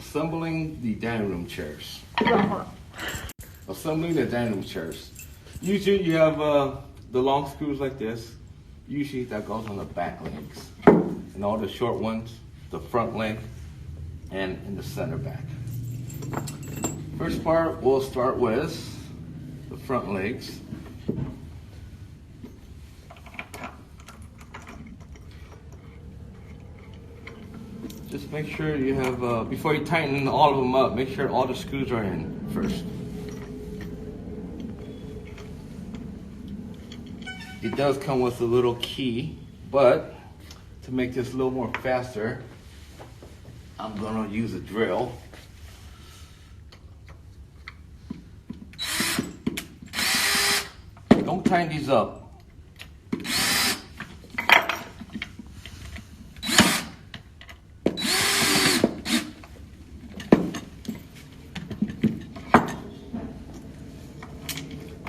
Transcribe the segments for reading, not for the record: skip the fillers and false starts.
assembling the dining room chairs. Assembling the dining room chairs. Usually you have the long screws like this. Usually that goes on the back legs. And all the short ones, the front leg and in the center back. First part, we'll start with the front legs. Just make sure you have, before you tighten all of them up, make sure all the screws are in first. It does come with a little key, but to make this a little more faster, I'm gonna use a drill. Don't tighten these up.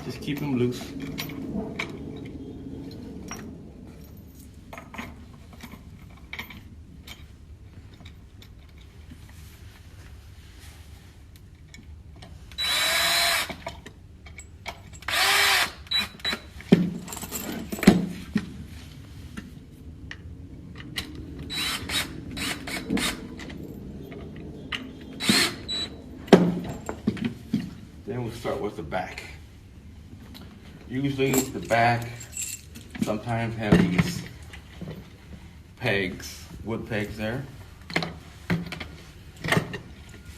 Just keep them loose. Then we'll start with the back. Usually the back sometimes have these pegs, wood pegs there.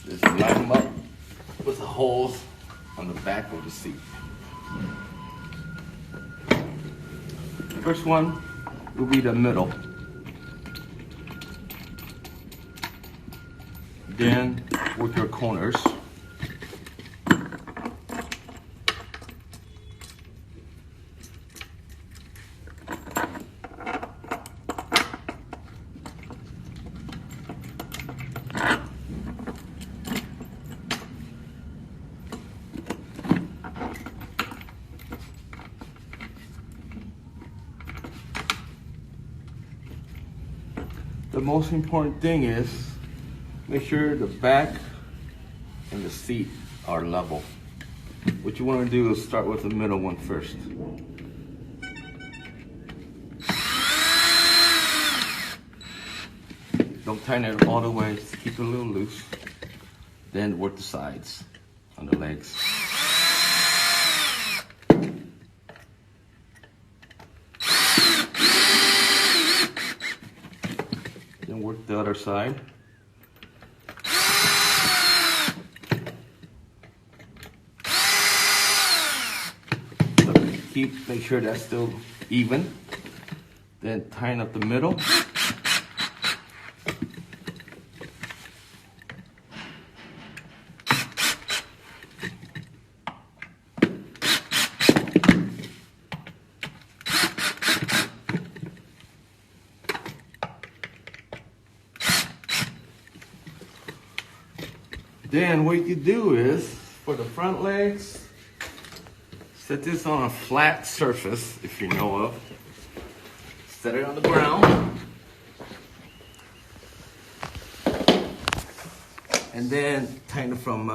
Just line them up with the holes on the back of the seat. First one will be the middle. Then with your corners. The most important thing is make sure the back and the seat are level. What you want to do is start with the middle one first. Don't tighten it all the way, just keep it a little loose. Then work the sides on the legs. Then work the other side. Make sure that's still even. Then tighten up the middle. Then what you do is, for the front legs, set this on a flat surface, if you know of. Set it on the ground. And then tighten it from,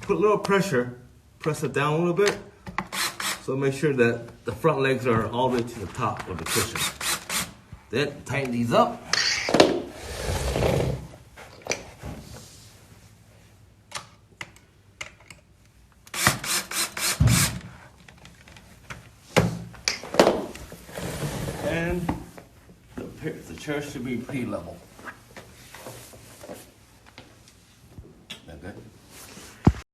put a little pressure, press it down a little bit. So make sure that the front legs are all the way to the top of the cushion. Then tighten these up. And the chair should be pretty level. Like that.